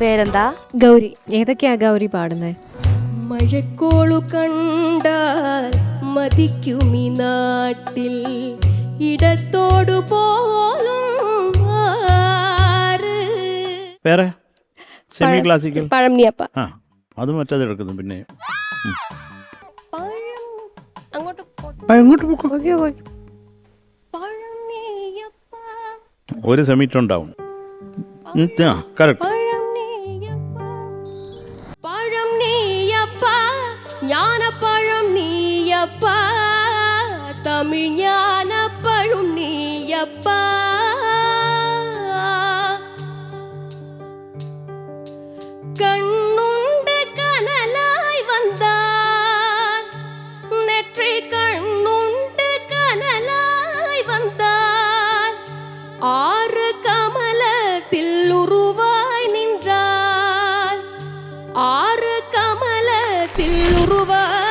പേരെന്താ? ഗൗരി. ഏതൊക്കെയാ ഗൗരി പാടുന്നത്? മഴക്കോളു കണ്ടാൽ മതിക്കുമീ നാട്ടിൽ ഇടത്തോടു പോലും വേറെ സെമി ക്ലാസിക്കൽ പഴംനിയപ്പ. ആ അത് മറ്റേത് എടുക്കുന്നു. പിന്നെ എങ്ങോട്ട് പോക്കോ, ഒരു സെമിറ്റ് ഉണ്ടാവും. കറക്റ്റ്. പഴം നീയപ്പ ஞானப்பழம் நீயப்பா தமிழ் ஞானப்பழம் நீயப்பா கண்ணுண்டு கனலாய் வந்தார் நெற்றி கண்ணுண்டு கனலாய் வந்தார் ஆறு கமலத்தில் உருவாய் நின்றார் ஆறு கமலத்தில் உருவாய்